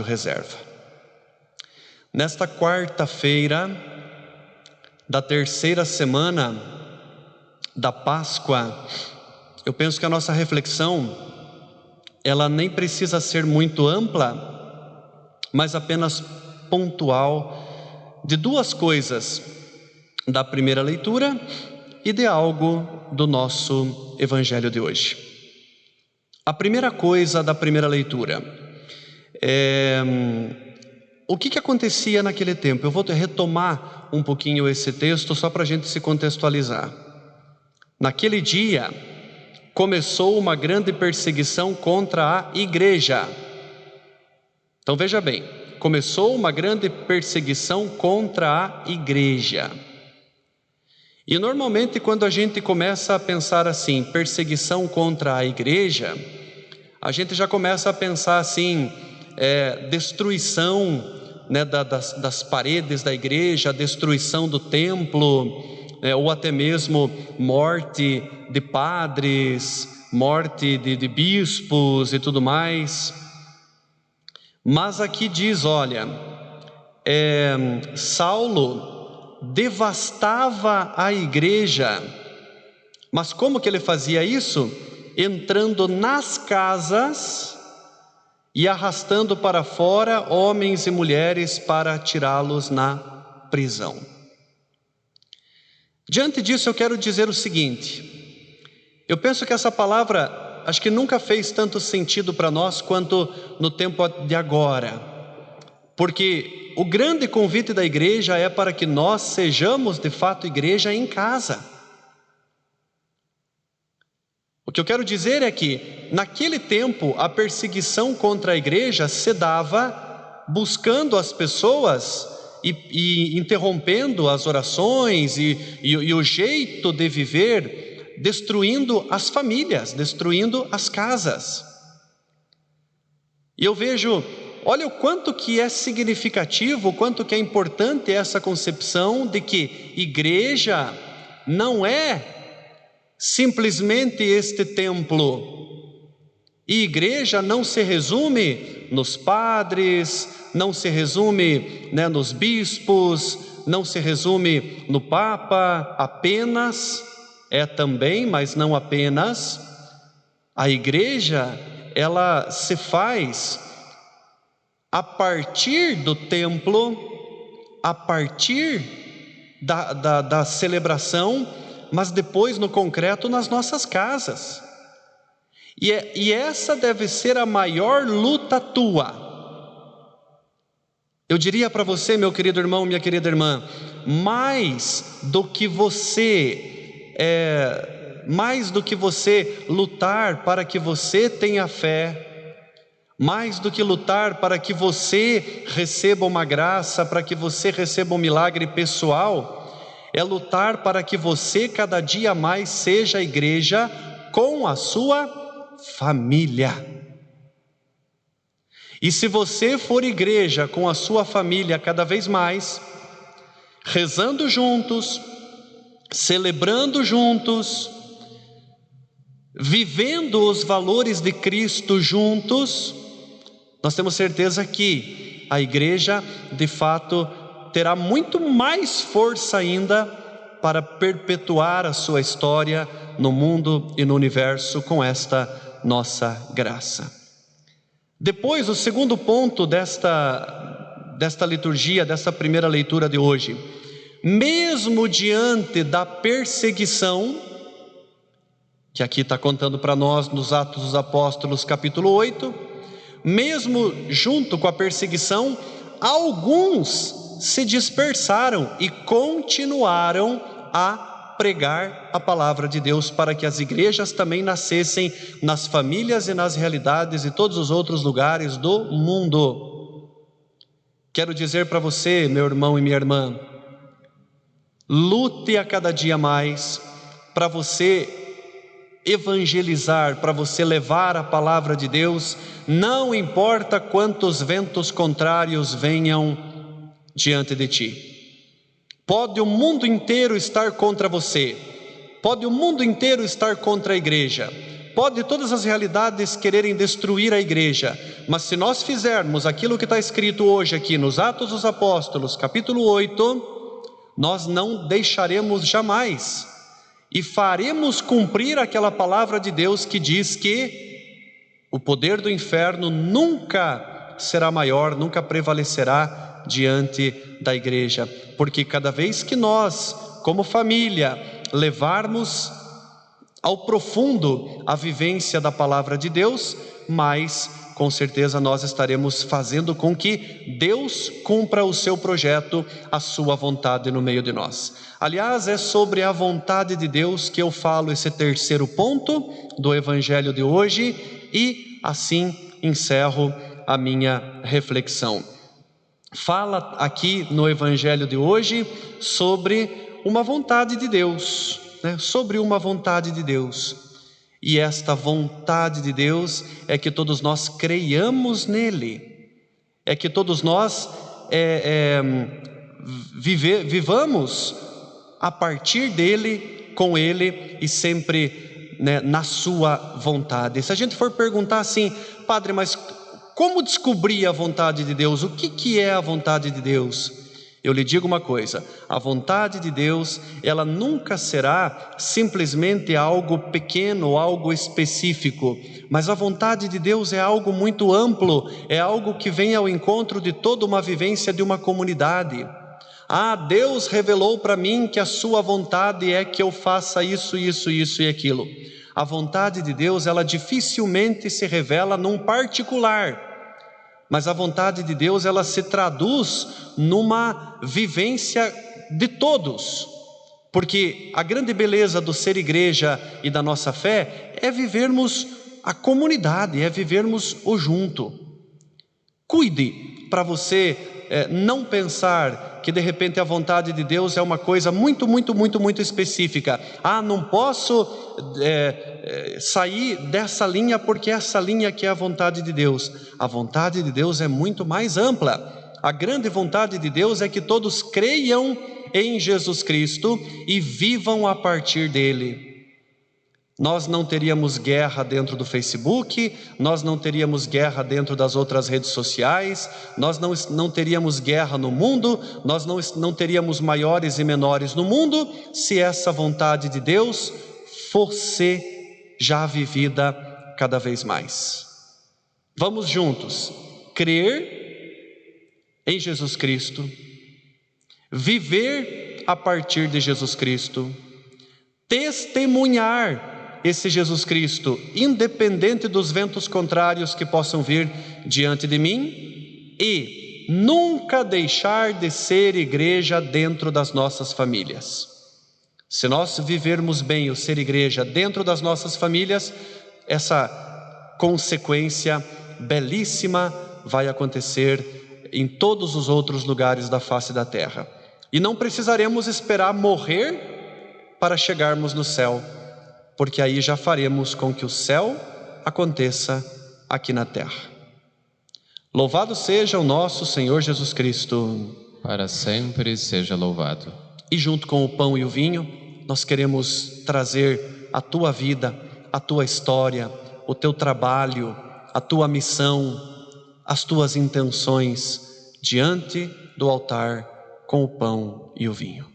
reserva. Nesta quarta-feira da terceira semana da Páscoa, eu penso que a nossa reflexão, ela nem precisa ser muito ampla, mas apenas pontual de duas coisas, da primeira leitura e de algo do nosso evangelho de hoje. A primeira coisa da primeira leitura o que acontecia naquele tempo. Eu vou retomar um pouquinho esse texto só para a gente se contextualizar. Naquele dia começou uma grande perseguição contra a igreja. Então veja bem, começou uma grande perseguição contra a igreja. E normalmente quando a gente começa a pensar assim, perseguição contra a igreja, a gente já começa a pensar assim, destruição, né, das paredes da igreja, destruição do templo, ou até mesmo morte de padres, morte de bispos e tudo mais. Mas aqui diz, olha, Saulo devastava a igreja. Mas como que ele fazia isso? Entrando nas casas e arrastando para fora homens e mulheres para tirá-los na prisão. Diante disso eu quero dizer o seguinte: eu penso que essa palavra acho que nunca fez tanto sentido para nós quanto no tempo de agora, porque o grande convite da igreja é para que nós sejamos de fato igreja em casa. O que eu quero dizer é que naquele tempo a perseguição contra a igreja se dava buscando as pessoas e interrompendo as orações e o jeito de viver, destruindo as famílias, destruindo as casas. E eu vejo, olha o quanto que é significativo, o quanto que é importante essa concepção de que igreja não é simplesmente este templo. E igreja não se resume nos padres, não se resume, nos bispos, não se resume no Papa apenas, é também, mas não apenas. A igreja, ela se faz a partir do templo, a partir da celebração, mas depois no concreto nas nossas casas. E essa deve ser a maior luta tua. Eu diria para você, meu querido irmão, minha querida irmã, mais do que você lutar para que você tenha fé, mais do que lutar para que você receba uma graça, para que você receba um milagre pessoal, é lutar para que você cada dia mais seja a igreja com a sua família. E se você for igreja com a sua família cada vez mais, rezando juntos, celebrando juntos, vivendo os valores de Cristo juntos, nós temos certeza que a igreja de fato terá muito mais força ainda para perpetuar a sua história no mundo e no universo com esta nossa graça. Depois, o segundo ponto desta liturgia, desta primeira leitura de hoje: mesmo diante da perseguição, que aqui está contando para nós nos Atos dos Apóstolos capítulo 8, mesmo junto com a perseguição, alguns se dispersaram e continuaram a pregar a palavra de Deus para que as igrejas também nascessem nas famílias e nas realidades de todos os outros lugares do mundo. Quero dizer para você, meu irmão e minha irmã, lute a cada dia mais para você evangelizar, para você levar a palavra de Deus, não importa quantos ventos contrários venham diante de ti. Pode o mundo inteiro estar contra você, pode o mundo inteiro estar contra a igreja, pode todas as realidades quererem destruir a igreja, mas se nós fizermos aquilo que está escrito hoje aqui nos Atos dos Apóstolos, capítulo 8, nós não deixaremos jamais e faremos cumprir aquela palavra de Deus que diz que o poder do inferno nunca será maior, nunca prevalecerá diante da igreja, porque cada vez que nós, como família, levarmos ao profundo a vivência da palavra de Deus, mais com certeza nós estaremos fazendo com que Deus cumpra o seu projeto, a sua vontade no meio de nós. Aliás, é sobre a vontade de Deus que eu falo esse terceiro ponto do evangelho de hoje e assim encerro a minha reflexão. Fala aqui no evangelho de hoje sobre uma vontade de Deus, sobre uma vontade de Deus. E esta vontade de Deus é que todos nós creiamos nele, é que todos nós vivamos a partir dele, com ele e sempre na sua vontade. Se a gente for perguntar assim, padre, mas como descobrir a vontade de Deus? O que é a vontade de Deus? Eu lhe digo uma coisa, a vontade de Deus, ela nunca será simplesmente algo pequeno, algo específico, mas a vontade de Deus é algo muito amplo, é algo que vem ao encontro de toda uma vivência de uma comunidade. Deus revelou para mim que a sua vontade é que eu faça isso, isso, isso e aquilo. A vontade de Deus, ela dificilmente se revela num particular, mas a vontade de Deus, ela se traduz numa vivência de todos, porque a grande beleza do ser igreja e da nossa fé é vivermos a comunidade, é vivermos o junto. Cuide para você não pensar que de repente a vontade de Deus é uma coisa muito específica. Não posso sair dessa linha porque essa linha que é a vontade de Deus. A vontade de Deus é muito mais ampla. A grande vontade de Deus é que todos creiam em Jesus Cristo e vivam a partir dele. Nós não teríamos guerra dentro do Facebook, nós não teríamos guerra dentro das outras redes sociais, nós não teríamos guerra no mundo, nós não teríamos maiores e menores no mundo, se essa vontade de Deus fosse já vivida cada vez mais. Vamos juntos crer em Jesus Cristo, viver a partir de Jesus Cristo, testemunhar esse Jesus Cristo, independente dos ventos contrários que possam vir diante de mim, e nunca deixar de ser igreja dentro das nossas famílias. Se nós vivermos bem o ser igreja dentro das nossas famílias, essa consequência belíssima vai acontecer em todos os outros lugares da face da terra. E não precisaremos esperar morrer para chegarmos no céu, porque aí já faremos com que o céu aconteça aqui na terra. Louvado seja o nosso Senhor Jesus Cristo. Para sempre seja louvado. E junto com o pão e o vinho, nós queremos trazer a tua vida, a tua história, o teu trabalho, a tua missão, as tuas intenções diante do altar com o pão e o vinho.